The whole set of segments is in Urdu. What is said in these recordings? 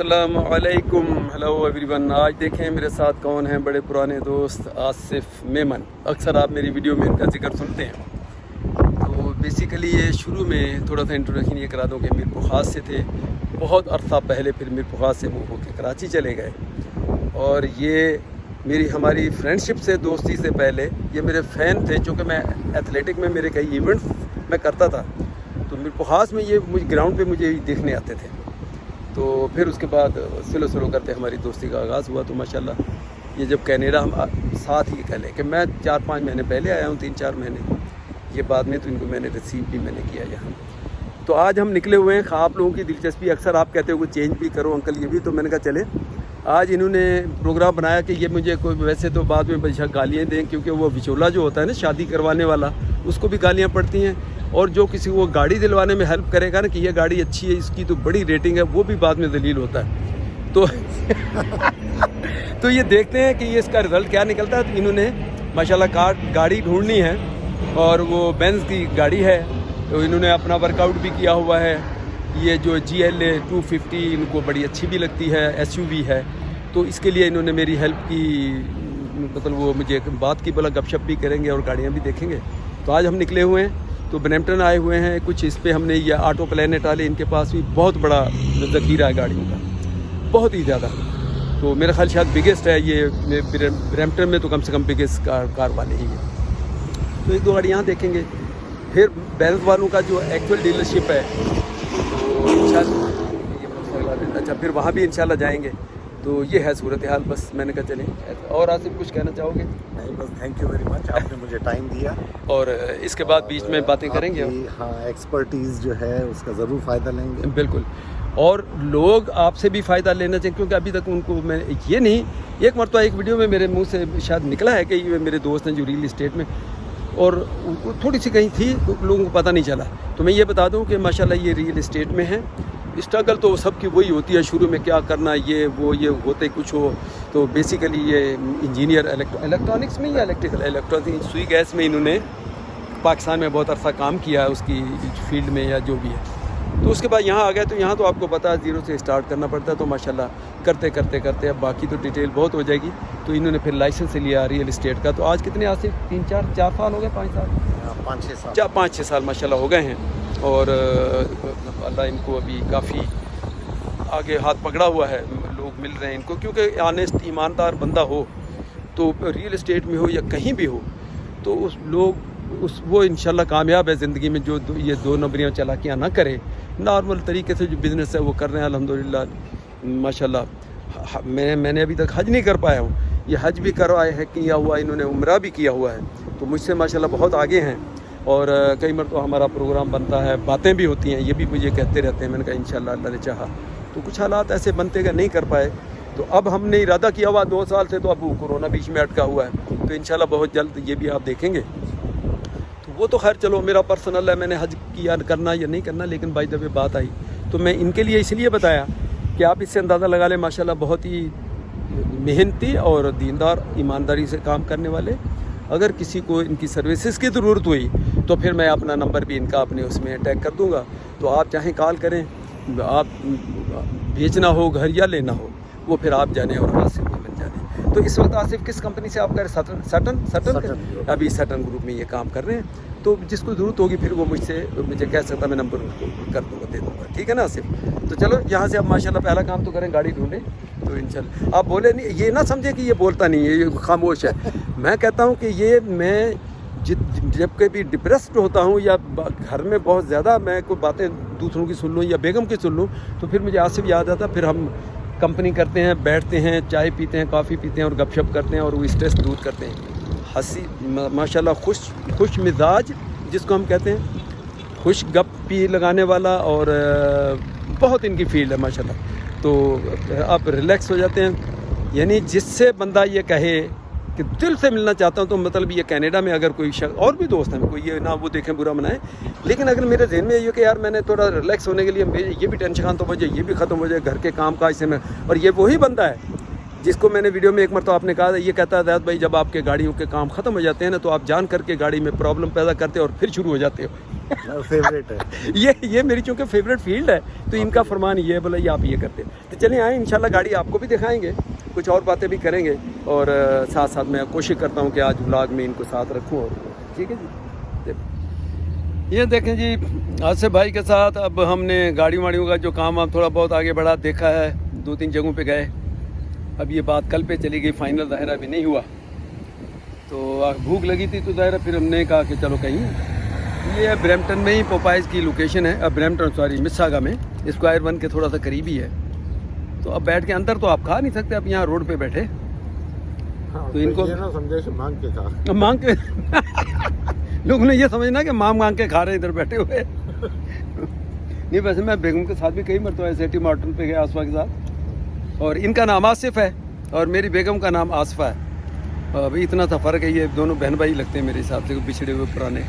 السلام علیکم، ہیلو ایوری ون۔ آج دیکھیں میرے ساتھ کون ہیں، بڑے پرانے دوست آصف میمن۔ اکثر آپ میری ویڈیو میں ان کا ذکر سنتے ہیں۔ تو بیسیکلی یہ شروع میں تھوڑا سا انٹروڈکشن یہ کرا دوں کہ میر پخاس سے تھے بہت عرصہ پہلے، پھر میر پخاس سے وہ ہو کے کراچی چلے گئے، اور یہ ہماری فرینڈ شپ سے، دوستی سے پہلے یہ میرے فین تھے، چونکہ میں ایتھلیٹک میں میرے کئی ایونٹس میں کرتا تھا، تو میر پخاس میں یہ گراؤنڈ پہ مجھے دیکھنے آتے تھے۔ تو پھر اس کے بعد سلو کرتے ہماری دوستی کا آغاز ہوا۔ تو ماشاءاللہ یہ جب کینیڈا ہم ساتھ ہی کہہ لیں کہ میں 4-5 مہینے پہلے آیا ہوں، 3-4 مہینے یہ بعد میں، تو ان کو میں نے ریسیو بھی میں نے کیا یہاں۔ تو آج ہم نکلے ہوئے ہیں، آپ لوگوں کی دلچسپی اکثر آپ کہتے ہو کہ چینج بھی کرو انکل یہ بھی، تو میں نے کہا چلے آج انہوں نے پروگرام بنایا کہ یہ مجھے کوئی ویسے تو بعد میں گالیاں دیں، کیونکہ وہ وچولا جو ہوتا ہے نا شادی کروانے والا، اس کو بھی گالیاں پڑتی ہیں، اور جو کسی کو گاڑی دلوانے میں ہیلپ کرے گا نا کہ یہ گاڑی اچھی ہے، اس کی تو بڑی ریٹنگ ہے، وہ بھی بعد میں ذلیل ہوتا ہے۔ تو یہ دیکھتے ہیں کہ یہ اس کا رزلٹ کیا نکلتا ہے۔ تو انہوں نے ماشاءاللہ گاڑی ڈھونڈنی ہے، اور وہ بینز کی گاڑی ہے، تو انہوں نے اپنا ورک آؤٹ بھی کیا ہوا ہے۔ یہ جو GLA 250 ان کو بڑی اچھی بھی لگتی ہے، SUV ہے، تو اس کے لیے انہوں نے میری ہیلپ کی، مطلب وہ مجھے بات کی، بولا گپ شپ بھی کریں گے اور گاڑیاں بھی دیکھیں گے۔ تو آج ہم نکلے ہوئے ہیں، تو برمپٹن آئے ہوئے ہیں، کچھ اس پہ ہم نے یہ آٹو پلینٹ والے، ان کے پاس بھی بہت بڑا ذخیرہ ہے گاڑیوں کا، بہت ہی زیادہ۔ تو میرا خیال شاید بگیسٹ ہے یہ برمپٹن میں، تو کم سے کم بگیسٹ کار والے ہی ہیں۔ تو ایک دو گاڑی یہاں دیکھیں گے، پھر بینز والوں کا جو ایکچوئل ڈیلرشپ ہے، تو انشاءاللہ اچھا پھر وہاں بھی انشاءاللہ جائیں گے۔ تو یہ ہے صورتحال، بس میں نے کہا چلیں۔ اور آصف کچھ کہنا چاہو گے؟ نہیں، بس تھینک یو ویری مچ، آپ نے مجھے ٹائم دیا، اور اس کے بعد بیچ میں باتیں کریں گے۔ ہاں، ایکسپرٹیز جو ہے اس کا ضرور فائدہ لیں گے۔ بالکل، اور لوگ آپ سے بھی فائدہ لینا چاہیے، کیونکہ ابھی تک ان کو میں یہ نہیں، ایک مرتبہ ایک ویڈیو میں میرے منہ سے شاید نکلا ہے کہ یہ میرے دوست ہیں جو ریئل اسٹیٹ میں، اور تھوڑی سی کہیں تھی لوگوں کو پتہ نہیں چلا۔ تو میں یہ بتا دوں کہ ماشاءاللہ یہ ریئل اسٹیٹ میں ہیں۔ اسٹرگل تو سب کی وہی ہوتی ہے، شروع میں کیا کرنا، یہ ہوتے کچھ ہو۔ تو بیسیکلی یہ انجینئر الیکٹرانکس میں یا الیکٹرانکس سوئی گیس میں انہوں نے پاکستان میں بہت عرصہ کام کیا ہے، اس کی فیلڈ میں یا جو بھی ہے۔ تو اس کے بعد یہاں آ گئے، تو یہاں تو آپ کو پتہ ہے زیرو سے اسٹارٹ کرنا پڑتا ہے، تو ماشاءاللہ کرتے اب باقی تو ڈیٹیل بہت ہو جائے گی۔ تو انہوں نے پھر لائسنس لیا ریئل اسٹیٹ کا۔ تو آج کتنے آصف 4 سال ہو گئے، 5 سال، 5-6 سال ماشاءاللہ ہو گئے ہیں، اور اللہ ان کو ابھی کافی آگے ہاتھ پکڑا ہوا ہے، لوگ مل رہے ہیں ان کو، کیونکہ آنیسٹ ایماندار بندہ ہو تو ریئل اسٹیٹ میں ہو یا کہیں بھی ہو، تو وہ انشاءاللہ کامیاب ہے زندگی میں، جو یہ 2 نمبریاں چلاکیاں نہ کرے، نارمل طریقے سے جو بزنس ہے وہ کر رہے ہیں الحمدللہ ماشاءاللہ۔ میں نے ابھی تک حج نہیں کر پایا ہوں، یہ حج بھی کروائے ہے، کیا ہوا انہوں نے، عمرہ بھی کیا ہوا ہے، تو مجھ سے ماشاءاللہ بہت آگے ہیں، اور کئی مرتبہ ہمارا پروگرام بنتا ہے، باتیں بھی ہوتی ہیں، یہ بھی مجھے کہتے رہتے ہیں۔ میں نے کہا انشاءاللہ اللہ نے چاہا تو کچھ حالات ایسے بنتے کہ نہیں کر پائے، تو اب ہم نے ارادہ کیا ہوا 2 سال سے، تو اب کورونا بیچ میں اٹکا ہوا ہے، تو انشاءاللہ بہت جلد یہ بھی آپ دیکھیں گے۔ تو وہ تو خیر چلو میرا پرسنل ہے، میں نے حج کیا کرنا یا نہیں کرنا، لیکن بائی دا وے بات آئی تو میں ان کے لیے اس لیے بتایا کہ آپ اس سے اندازہ لگا لیں ماشاءاللہ بہت ہی محنتی اور دیندار، ایمانداری سے کام کرنے والے۔ اگر کسی کو ان کی سروسز کی ضرورت ہوئی تو پھر میں اپنا نمبر بھی ان کا اپنے اس میں ٹیگ کر دوں گا، تو آپ چاہیں کال کریں، آپ بیچنا ہو گھر یا لینا ہو، وہ پھر آپ جانیں اور آصف میں بن جانے۔ تو اس وقت آصف کس کمپنی سے آپ کر رہے ہیں؟ سٹن ابھی سٹن گروپ میں یہ کام کر رہے ہیں، تو جس کو ضرورت ہوگی پھر وہ مجھے کہہ سکتا، میں نمبر ان کو کر دوں گا، دے دوں گا، ٹھیک ہے نا آصف؟ تو چلو یہاں سے اب ماشاءاللہ پہلا کام تو کریں، گاڑی ڈھونڈیں، تو انشاءاللہ آپ بولے نہیں، یہ نہ سمجھیں کہ یہ بولتا نہیں ہے، یہ خاموش ہے۔ میں کہتا ہوں کہ یہ میں جب کبھی ڈپریسڈ ہوتا ہوں یا گھر میں بہت زیادہ میں کوئی باتیں دوسروں کی سن لوں یا بیگم کی سن لوں، تو پھر مجھے آصف یاد آتا، پھر ہم کمپنی کرتے ہیں، بیٹھتے ہیں، چائے پیتے ہیں، کافی پیتے ہیں، اور گپ شپ کرتے ہیں، اور وہ اسٹریس دور کرتے ہیں۔ ہنسی ماشاءاللہ خوش مزاج جس کو ہم کہتے ہیں، خوش گپ پی لگانے والا، اور بہت ان کی فیلڈ ہے ماشاءاللہ، تو آپ ریلیکس ہو جاتے ہیں۔ یعنی جس سے بندہ یہ کہے کہ دل سے ملنا چاہتا ہوں، تو مطلب یہ کینیڈا میں اگر کوئی شخص، اور بھی دوست ہیں، کوئی یہ نہ وہ دیکھیں برا منائیں، لیکن اگر میرے ذہن میں یہ کہ یار میں نے تھوڑا ریلیکس ہونے کے لیے یہ بھی ٹینشن تو مجھے یہ بھی ختم ہو جائے، گھر کے کام کاج سے میں، اور یہ وہی بندہ ہے جس کو میں نے ویڈیو میں ایک مرتبہ آپ نے کہا تھا، یہ کہتا ہے زید بھائی جب آپ کے گاڑیوں کے کام ختم ہو جاتے ہیں نا تو آپ جان کر کے گاڑی میں پرابلم پیدا کرتے ہو اور پھر شروع ہو جاتے ہو. فیوریٹ ہے یہ میری چونکہ فیوریٹ فیلڈ ہے تو ان کا فرمان یہ ہے، بولا یہ آپ یہ کرتے ہیں. تو چلیں آئیں انشاءاللہ گاڑی آپ کو بھی دکھائیں گے، کچھ اور باتیں بھی کریں گے، اور ساتھ ساتھ میں کوشش کرتا ہوں کہ آج ولاگ میں ان کو ساتھ رکھوں. اور ٹھیک ہے جی. یہ دیکھیں جی آصف بھائی کے ساتھ اب ہم نے گاڑیوں واڑیوں کا جو کام اب تھوڑا بہت آگے بڑھا، دیکھا ہے 2-3 جگہوں پہ گئے. اب یہ بات کل پہ چلی گئی، فائنل ظاہرہ ابھی نہیں ہوا. تو بھوک لگی تھی تو ظاہرہ پھر ہم نے کہا کہ چلو کہیں، یہ برمپٹن میں ہی پوپائز کی لوکیشن ہے، اب برمپٹن سوری مساگا میں، اسکوائر 1 کے تھوڑا سا قریب ہی ہے. تو اب بیٹھ کے اندر تو آپ کھا نہیں سکتے، اب یہاں روڈ پہ بیٹھے تو ان کو مانگ کے کھا مانگ کے لوگوں نے یہ سمجھنا کہ مانگ کے کھا رہے ادھر بیٹھے ہوئے. نہیں ویسے میں بیگم کے ساتھ بھی کئی مرتبہ سیٹی مارٹن پہ گیا آصفہ کے ساتھ، اور ان کا نام آصف ہے اور میری بیگم کا نام آصفہ ہے. ابھی اتنا سا فرق ہے، یہ دونوں بہن بھائی لگتے ہیں میرے حساب سے، بچھڑے ہوئے پرانے.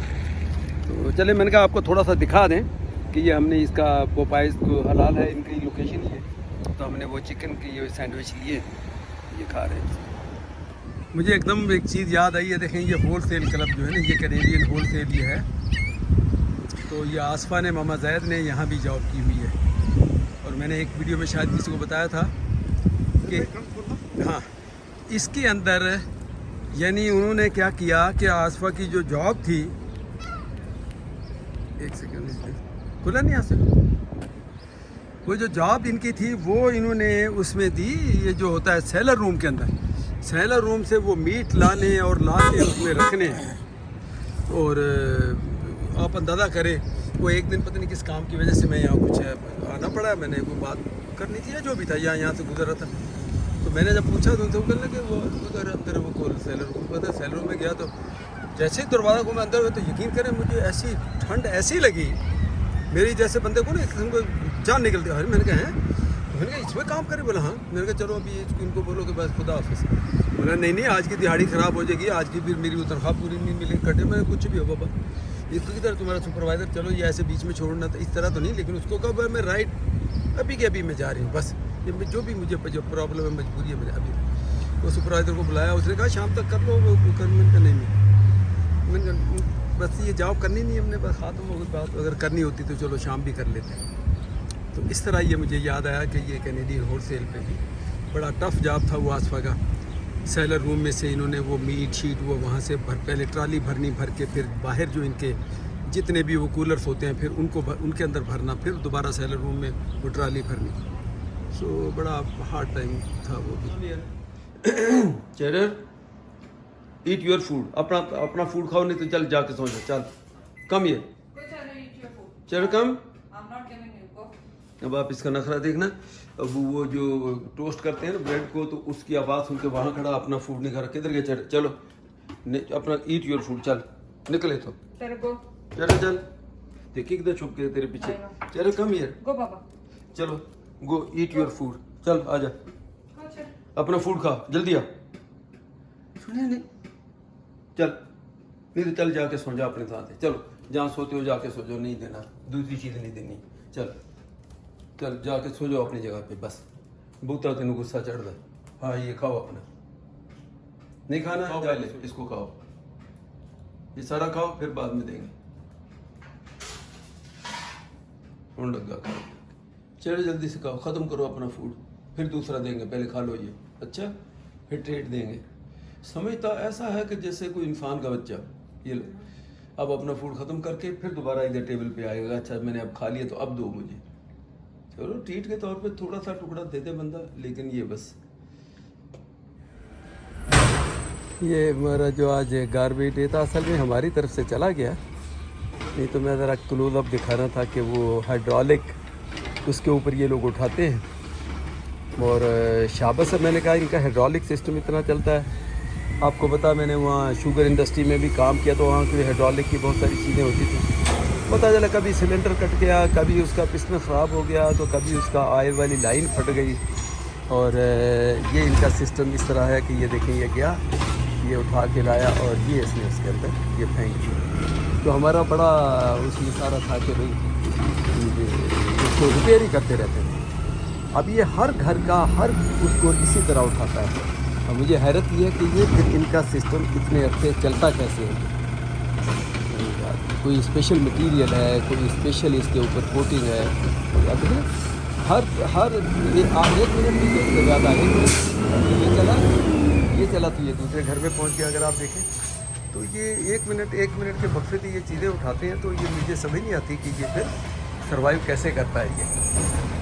تو چلے میں نے کہا آپ کو تھوڑا سا دکھا دیں کہ یہ ہم نے اس کا پوپائز کو حلال ہے ان کی لوکیشن ہی ہے. تو ہم نے وہ چکن کی یہ سینڈوچ لیے، یہ کھا رہے ہیں. مجھے ایک دم ایک چیز یاد آئی ہے، دیکھیں یہ ہول سیل کلب جو ہے نا، یہ کینیڈین ہول سیل یہ ہے. تو یہ آصفہ نے ماما زید نے یہاں بھی جاب کی ہوئی ہے، اور میں نے ایک ویڈیو میں شاید کسی کو بتایا تھا کہ ہاں اس کے اندر یعنی انہوں نے کیا کیا کہ آصفہ کی جو جاب تھی، ایک سیکنڈ کھلا نہیں آصف، وہ جو جاب ان کی تھی وہ انہوں نے اس میں دی، یہ جو ہوتا ہے سیلر روم کے اندر، سیلر روم سے وہ میٹ لانے اور لا کے اس میں رکھنے ہیں. اور آپ اندازہ کریں وہ ایک دن پتہ نہیں کس کام کی وجہ سے میں یہاں کچھ آنا پڑا، میں نے کوئی بات کرنی تھی یا جو بھی تھا، یہاں سے گزر رہا تھا. تو میں نے جب پوچھا تو ان سے وہ کہنے لگے وہ اندر وہ سیلر روم پتہ، سیلر روم میں گیا تو جیسے ہی دروازہ کو میں اندر ہوئے تو یقین کریں مجھے ایسی ٹھنڈ ایسی لگی میری جیسے بندے کو نا ایک قسم کو جان نکلتی ہے. میں نے کہا ہیں، میں نے کہا اس میں کام کرے، بولا ہاں. میں نے کہا چلو ابھی ان کو بولو کہ بس خدا حافظ. بولا نہیں آج کی دہاڑی خراب ہو جائے گی، آج کی پھر میری وہ تنخواہ پوری نہیں ملے کٹے. میں کچھ بھی ہو بابا، اس کی طرح تمہارا سپروائزر، چلو یہ ایسے بیچ میں چھوڑنا تھا اس طرح تو نہیں، لیکن اس کو کہا میں رائٹ ابھی کے ابھی میں جا رہی ہوں، بس یہ جو بھی مجھے جو پرابلم ہے مجبوری ہے مجھے ابھی. وہ سپروائزر کو بلایا، اس نے کہا شام تک کر لو وہ کرنے کا نہیں. میں نے کہا بس یہ جاب کرنی نہیں ہم نے، بس ختم ہو گئی بات، اگر کرنی ہوتی تو چلو شام بھی کر لیتے. تو اس طرح یہ مجھے یاد آیا کہ یہ کینیڈین ہول سیل پہ بھی بڑا ٹف جاب تھا وہ آصفہ کا. سیلر روم میں سے انہوں نے وہ میٹ شیٹ وہ وہاں سے پہلے ٹرالی بھرنی، بھر کے پھر باہر جو ان کے جتنے بھی وہ کولرز ہوتے ہیں پھر ان کو ان کے اندر بھرنا، پھر دوبارہ سیلر روم میں وہ ٹرالی بھرنی. سو بڑا ہارڈ ٹائم تھا وہ بھی. چیرر ایٹ یور فوڈ، اپنا فوڈ کھاؤ نہیں تو چل جا کے سو جا. چل کم یہ چیرر کم. اب آپ اس کا نخرہ دیکھنا. اب وہ جو ٹوسٹ کرتے ہیں نا بریڈ کو، تو اس کی آواز سن کے وہاں کھڑا اپنا فوڈ نہیں کھا رہا. کدھر گیا چیرر؟ چلو اپنا ایٹ یور فوڈ، چل نکلے تو چیرر چل. دیکھیے کدھر چھپ کے تیرے پیچھے. چیرر کم یار، گو بابا، چلو گو ایٹ یور فوڈ. چل آ جا اپنا فوڈ کھا، جلدی آ. سنے نہیں، چل نہیں تو چل جا کے سو جا اپنے ساتھ. چلو جہاں سوتے ہو جا کے سو جاؤ، نہیں دینا دوسری چیز نہیں دینی. چل چل جا کے سو جاؤ اپنی جگہ پہ. بس بہتا تینوں غصہ چڑھ رہا ہے. ہاں یہ کھاؤ اپنا، نہیں کھانا جا لے اس کو کھاؤ، یہ سارا کھاؤ پھر بعد میں دیں گے. ہون لگا کھاؤ، چلو جلدی سے کھاؤ، ختم کرو اپنا فوڈ، پھر دوسرا دیں گے. پہلے کھا لو یہ، اچھا پھر ٹریٹ دیں گے. سمجھتا ایسا ہے کہ جیسے کوئی انسان کا بچہ. یہ لو اب اپنا فوڈ ختم کر کے پھر دوبارہ ادھر ٹیبل پہ آئے گا. اچھا میں نے اب کھا لیا تو اب دو مجھے. چلو ٹریٹ کے طور پہ تھوڑا سا ٹکڑا دے دے بندہ، لیکن یہ بس یہ ہمارا جو آج گاربیج ڈے تھا اصل میں ہماری طرف سے چلا گیا. نہیں تو میں ذرا کلوز اپ دکھانا تھا کہ وہ ہائیڈرولک اس کے اوپر یہ لوگ اٹھاتے ہیں. اور شابت سے میں نے کہا ان کا ہائیڈرولک سسٹم اتنا چلتا ہے. آپ کو پتا میں نے وہاں شوگر انڈسٹری میں بھی کام کیا تو وہاں کی ہائیڈرولک کی بہت ساری چیزیں ہوتی تھیں. پتہ چلا کبھی سلنڈر کٹ گیا، کبھی اس کا پسٹن خراب ہو گیا، تو کبھی اس کا آئل والی لائن پھٹ گئی. اور یہ ان کا سسٹم اس طرح ہے کہ یہ دیکھیں یہ گیا، یہ اٹھا کے لایا اور یہ اس نے اس کے اندر یہ پھینک دیا. تو ہمارا بڑا اس میں سارا تھا کہ بھائی اس کو ریپیئر ہی کرتے رہتے تھے. اب یہ ہر گھر کا ہر اس کو اسی طرح اٹھاتا ہے. اور مجھے حیرت یہ ہے کہ یہ پھر ان کا سسٹم اتنے عرصے چلتا کیسے ہے. کوئی اسپیشل مٹیریل ہے, کوئی اسپیشل اس کے اوپر کوٹنگ ہے. اب ہر ایک منٹ بھی زیادہ ہے یہ چلا تو یہ دوسرے گھر میں پہنچ گیا. اگر آپ دیکھیں تو یہ ایک منٹ کے وقفے سے یہ چیزیں اٹھاتے ہیں. تو یہ مجھے سمجھ نہیں آتی کہ یہ پھر سروائیو کیسے کرتا ہے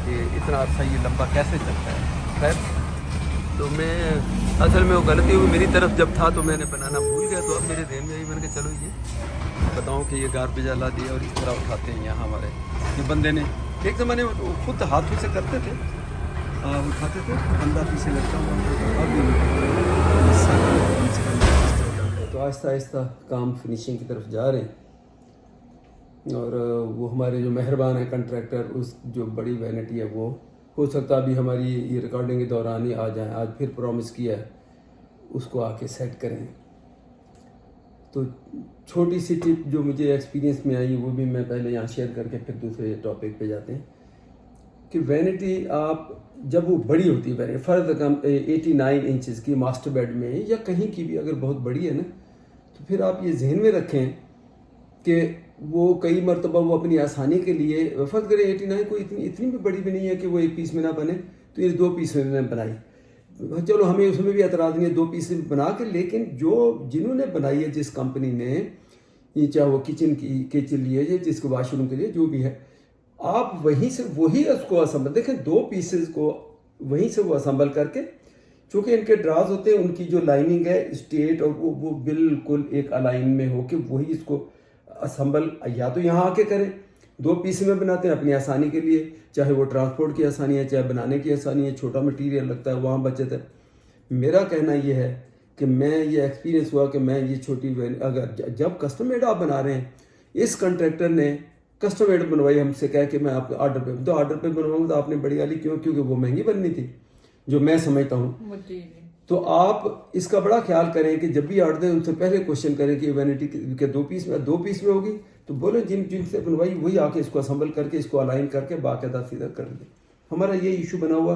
یہ اتنا عرصہ یہ لمبا کیسے چلتا ہے. خیر, تو میں اصل میں وہ غلطی ہوئی میری طرف جب تھا تو میں نے بنانا بھول گیا. تو اب میرے ذہن میں آئی, میں نے کہا چلو یہ بتاؤں کہ یہ گاربیج لا دیا اور اس طرح اٹھاتے ہیں یہاں ہمارے یہ بندے نے. ایک زمانے میں خود ہاتھوں سے کرتے تھے, اٹھاتے تھے, بندہ پیچھے لگتا ہوا. تو آہستہ آہستہ کام فنیشنگ کی طرف جا رہے ہیں. اور وہ ہمارے جو مہربان ہیں کنٹریکٹر, اس جو بڑی وینٹی ہے وہ ہو سکتا ابھی ہماری یہ ریکارڈنگ کے دوران ہی آ جائیں. آج پھر پرومس کیا ہے اس کو آ کے سیٹ کریں. تو چھوٹی سی ٹپ جو مجھے ایکسپیرینس میں آئی وہ بھی میں پہلے یہاں شیئر کر کے پھر دوسرے ٹاپک پہ جاتے ہیں کہ وینٹی آپ جب وہ بڑی ہوتی ہے, فرض رقم 89 انچز کی ماسٹر بیڈ میں یا کہیں کی بھی اگر بہت بڑی ہے نا, تو پھر آپ یہ ذہن میں رکھیں کہ وہ کئی مرتبہ وہ اپنی آسانی کے لیے فرض کریں 89 کوئی اتنی بھی بڑی بھی نہیں ہے کہ وہ ایک پیس میں نہ بنے, تو یہ 2 پیس میں بنائی. چلو ہمیں اس میں بھی اعتراض نہیں ہے 2 پیس بنا کے, لیکن جنہوں نے بنائی ہے جس کمپنی نے یہ, چاہے وہ کچن کے لیے یا جس کو واش روم کے لیے جو بھی ہے, آپ وہیں سے وہی اس کو اسمبل دیکھیں 2 پیسز کو وہیں سے وہ اسمبل کر کے, چونکہ ان کے ڈراز ہوتے ہیں ان کی جو لائننگ ہے اسٹیٹ اور وہ بالکل ایک الائن میں ہو کے وہی اس کو اسمبل یا تو یہاں آ کے کریں. 2 پیس میں بناتے ہیں اپنی آسانی کے لیے, چاہے وہ ٹرانسپورٹ کی آسانی ہے چاہے بنانے کی آسانی ہے, چھوٹا مٹیریل لگتا ہے وہاں بچت ہے. میرا کہنا یہ ہے کہ میں یہ ایکسپیرینس ہوا کہ میں یہ چھوٹی اگر جب کسٹم میڈ آپ بنا رہے ہیں, اس کنٹریکٹر نے کسٹم میڈ بنوائی ہم سے کہہ کہ میں آپ کو آرڈر پہ بنواؤں تو آپ نے بڑی والی کیوں, کیونکہ وہ مہنگی بننی تھی جو میں سمجھتا ہوں. تو آپ اس کا بڑا خیال کریں کہ جب بھی آرڈر دیں ان سے پہلے کوشچن کریں کہ وینٹی کے 2 پیس میں ہوگی تو بولیں جن سے بنوائی وہی آ کے اس کو اسمبل کر کے اس کو الائن کر کے باقاعدہ سیدھا کر دیں. ہمارا یہ ایشو بنا ہوا,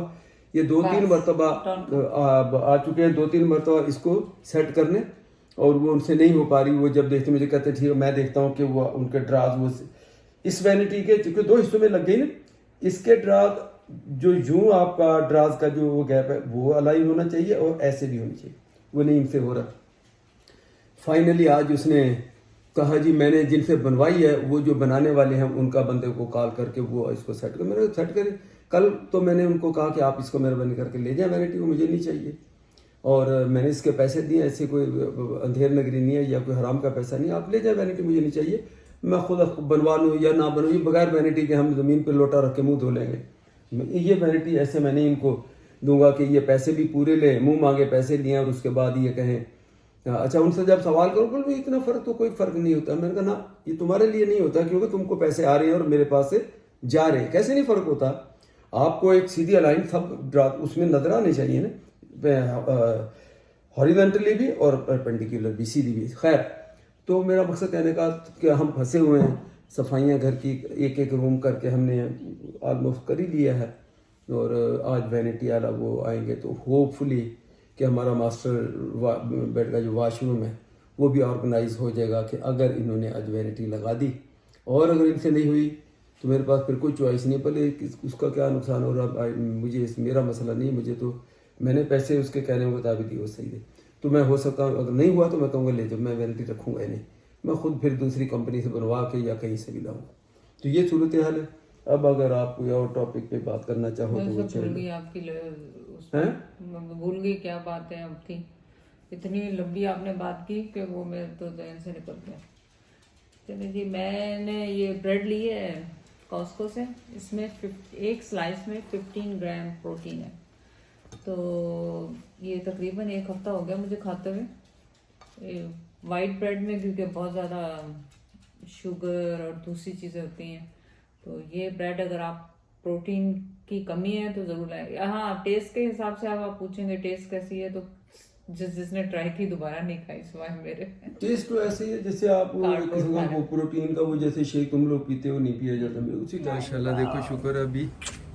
یہ 2-3 مرتبہ آ چکے ہیں, 2-3 مرتبہ اس کو سیٹ کرنے اور وہ ان سے نہیں ہو پا رہی. وہ جب دیکھتے مجھے کہتے ٹھیک ہے, میں دیکھتا ہوں کہ وہ ان کے ڈراز وہ اس وینٹی کے چونکہ 2 حصوں میں لگ گئی نا, اس کے ڈراز جو یوں آپ کا ڈراز کا جو وہ گیپ ہے وہ الائن ہونا چاہیے اور ایسے بھی ہونی چاہیے, وہ نہیں ان سے ہو رہا. فائنلی آج اس نے کہا جی میں نے جن سے بنوائی ہے وہ جو بنانے والے ہیں ان کا بندے کو کال کر کے وہ اس کو سیٹ کر. میں نے سیٹ کرے کل, تو میں نے ان کو کہا کہ آپ اس کو مہربانی کر کے لے جائیں وینٹی کو, مجھے نہیں چاہیے. اور میں نے اس کے پیسے دیے, ایسے کوئی اندھیر نگری نہیں ہے یا کوئی حرام کا پیسہ نہیں, آپ لے جائیں وینٹی, مجھے نہیں چاہیے. میں خود بنوا لوں یا نہ بنوں, یہ بغیر وینٹی کے ہم زمین پہ لوٹا رکھ کے منہ دھو لیں گے. یہ وینٹی ایسے میں نہیں ان کو دوں گا کہ یہ پیسے بھی پورے لیں, منہ مانگے پیسے لیے اور اس کے بعد یہ کہیں. اچھا ان سے جب سوال کرو بولے اتنا فرق تو کوئی فرق نہیں ہوتا. میں نے کہا نا یہ تمہارے لیے نہیں ہوتا کیونکہ تم کو پیسے آ رہے ہیں اور میرے پاس سے جا رہے ہیں. کیسے نہیں فرق ہوتا, آپ کو ایک سیدھی الائن سب اس میں نظر آنے چاہیے نا, ہاریزونٹلی بھی اور پرپینڈیکولر بھی, سیدھی بھی. خیر, تو میرا مقصد کہنے کا کہ ہم پھنسے ہوئے ہیں, صفائیاں گھر کی ایک روم کر کے ہم نے آلموسٹ کر ہی لیا ہے. اور آج وینٹی والا وہ آئیں گے تو ہوپ فلی کہ ہمارا ماسٹر بیڈ کا جو واش روم ہے وہ بھی آرگنائز ہو جائے گا کہ اگر انہوں نے آج وینٹی لگا دی اور اگر ان سے نہیں ہوئی تو میرے پاس پھر کوئی چوائس نہیں. پہلے اس کا کیا نقصان ہو رہا, مجھے میرا مسئلہ نہیں, مجھے تو میں نے پیسے اس کے کہنے کے مطابق دیے وہ صحیح ہے. تو میں ہو سکتا ہوں اگر نہیں ہوا تو میں کہوں گا لے جب میں وینٹی رکھوں گا نہیں, میں خود پھر دوسری کمپنی سے بنوا کے یا کہیں سے بھی لاؤں. تو یہ صورتحال ہے. اب اگر آپ کوئی اور ٹاپک پہ بات کرنا چاہو تو وہ بھول گئی آپ کی بھول گئی کیا بات ہے اب تھی, اتنی لمبی آپ نے بات کی کہ وہ میرے تو ذہن سے نکل گیا. چلے جی, میں نے یہ بریڈ لی ہے کاسکو سے, اس میں ایک سلائس میں 15 گرام پروٹین ہے. تو یہ تقریباً 1 ہفتہ ہو گیا مجھے کھاتے ہوئے. وائٹ بریڈ میں کیونکہ بہت زیادہ شوگر اور دوسری چیزیں ہوتی ہیں, تو یہ بریڈ اگر آپ پروٹین کی کمی ہے تو ضرور لائیں. ہاں ٹیسٹ کے حساب سے آپ پوچھیں گے ٹیسٹ کیسی ہے, تو جس نے ٹرائی کی دوبارہ نہیں کھائی سوائے میرے. ٹیسٹ تو ایسے ہی ہے جیسے آپ وہ پروٹین کا وہ جیسے شیک تم لوگ پیتے ہو نہیں پیا جاتا, اسی طرح انشاءاللہ. دیکھو شکر ہے ابھی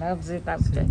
loves it outside.